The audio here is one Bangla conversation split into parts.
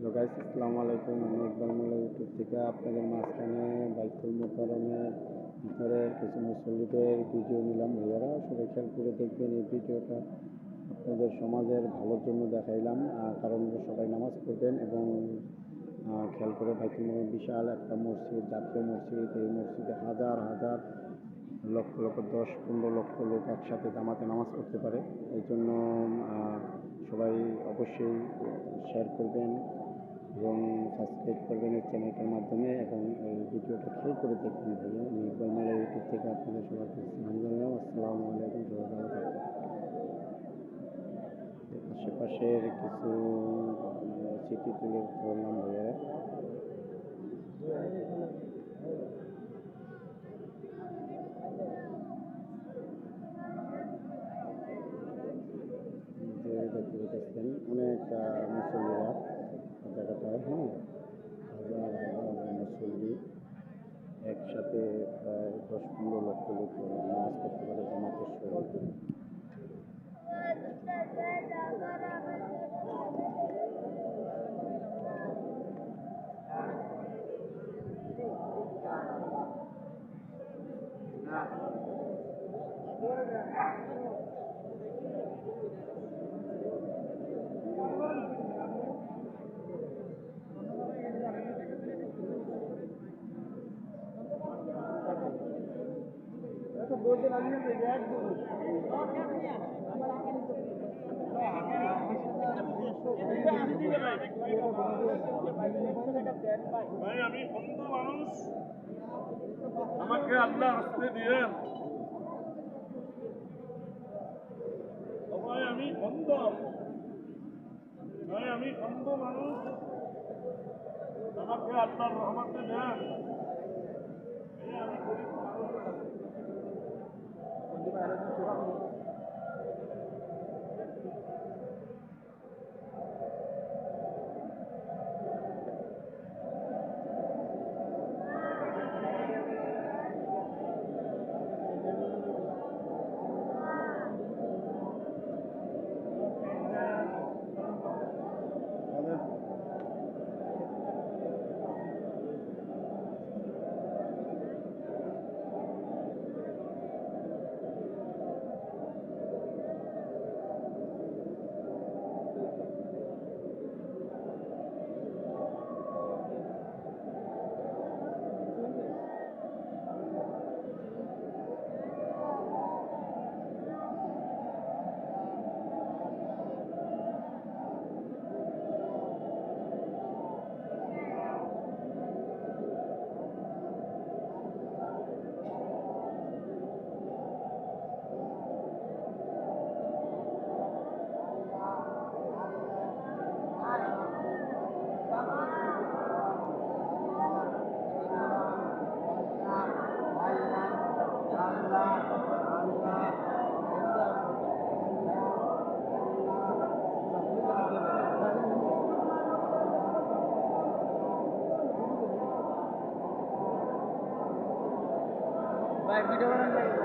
হ্যালো গাইস, আসসালামু আলাইকুম। আমি ইকবাল মোল্লা ইউটিউব থেকে আপনাদের মাঝখানে বাইতুল মোকাররমের ভিতরে কিছু মুসল্লিদের ভিডিও নিলাম। ভাইয়ারা সবাই খেয়াল করে দেখবেন, এই ভিডিওটা আপনাদের সমাজের ভালোর জন্য দেখাইলাম। কারণ সবাই নামাজ পড়বেন এবং খেয়াল করে বাইতুল মোকাররম বিশাল একটা মসজিদ, জাতীয় মসজিদ। এই মসজিদে হাজার হাজার লক্ষ লক্ষ 10-15 লক্ষ লোক একসাথে জামাতে নামাজ পড়তে পারে। এই জন্য সবাই অবশ্যই শেয়ার করবেন এবং সাবস্ক্রাইব করবেন এই চ্যানেলটার মাধ্যমে, এবং এই ভিডিওটা খেয়াল করে দেখবেন। ভাইয়া, আমি ইকবাল মোল্লা ইউটিউব থেকে আপনাদের সবার কাছে সালাম জানালাম। আসসালামু আলাইকুম। সবাই ভালো থাকবেন। আশেপাশের কিছু স্মৃতি তুলে ধরলাম ভাইয়ারা। যে দেখতে পাচ্ছেন অনেক মুসল্লিরা জায়গাটায়, হাজার হাজার মুসল্লি একসাথে প্রায় 10-15 লক্ষ লোক নামাজ পড়তে পারে জামাতের সহ। ভাই, আমি অন্ধ মানুষ, আমাকে আল্লাহ আসতে দিয়েন। ভাই, আমি অন্ধ, ভাই আমি অন্ধ মানুষ, আমাকে আল্লাহর রহমতে দেন। ভাই, আমি গরিব মানুষ। भाई वीडियो बनाने लगे।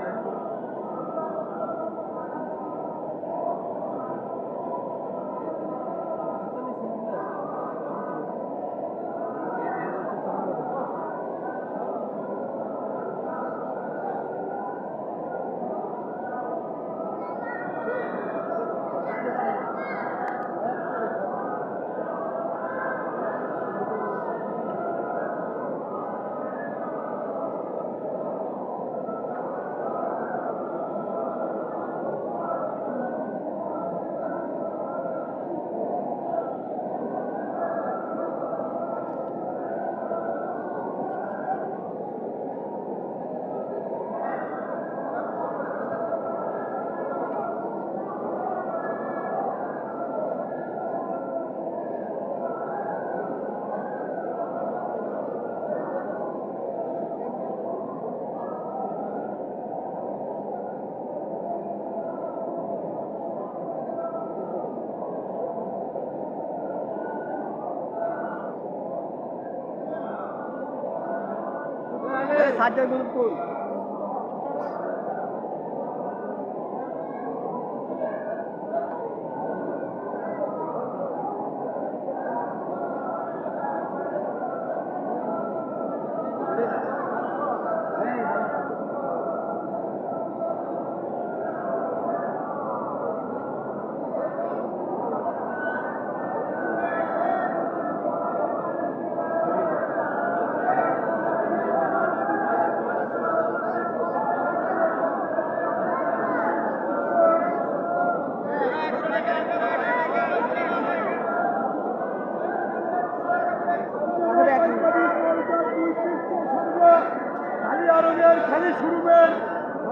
সাজ্জাদ গুলপুর শোরুমের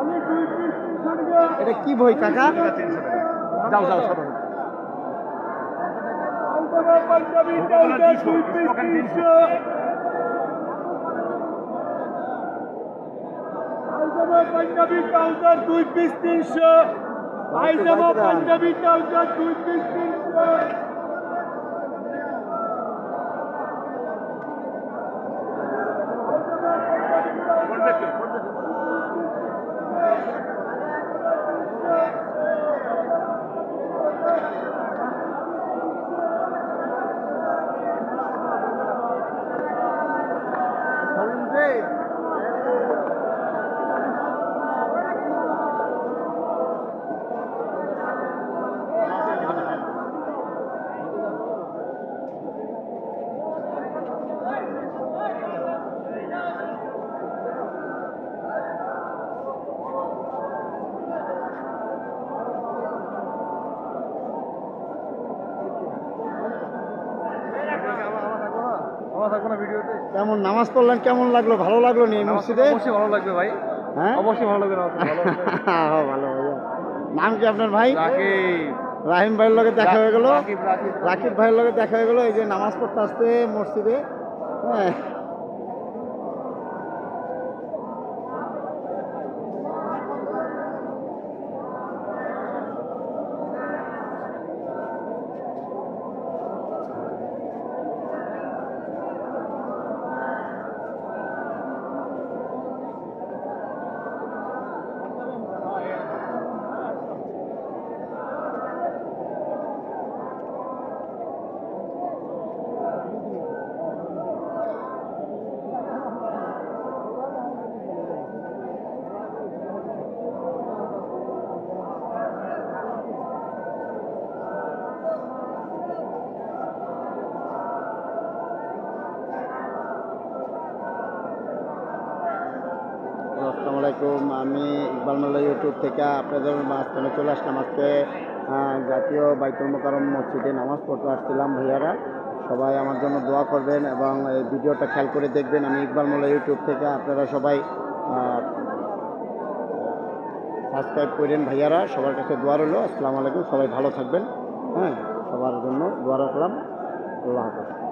আমি 2 পিস 300 টাকা। এটা কি বই কাকা? যাও যাও সরো। পায়জামা পাঞ্জাবি ট্রাউজার 2 পিস 300। পায়জামা পাঞ্জাবি ট্রাউজার 2 পিস 300। পায়জামা পাঞ্জাবি ট্রাউজার 2 পিস 300। আমার থাকবো না ভিডিওতে। কেমন নামাজ পড়লেন, কেমন লাগলো? ভালো লাগলো নি এই মসজিদে? অবশ্যই ভালো লাগবে ভাই, হ্যাঁ অবশ্যই ভালো লাগবে। হ্যাঁ, ভালো ভাইয়া। নাম কি আপনার ভাই? রাকিব। রাহিম ভাইয়ের লগে দেখা হয়ে গেল, রাকিব রাকিব রাকিব ভাইয়ের লগে দেখা হয়ে গেল। এই যে নামাজ পড়তে আসতে মসজিদে। হ্যাঁ, আসসালামু আলাইকুম। আমি ইকবাল মোল্লা ইউটিউব থেকে আপনাদের মাঝখানে চলে আসলাম। আজকে জাতীয় বাইতুল মোকাররম মসজিদে নামাজ পড়তে আসছিলাম। ভাইয়ারা সবাই আমার জন্য দোয়া করবেন এবং এই ভিডিওটা খেয়াল করে দেখবেন। আমি ইকবাল মোল্লা ইউটিউব থেকে, আপনারা সবাই সাবস্ক্রাইব করেন। ভাইয়ারা সবার কাছে দোয়া রইল। আসসালামু আলাইকুম, সবাই ভালো থাকবেন। হ্যাঁ, সবার জন্য দোয়া রাখলাম। আল্লাহ হাফেজ।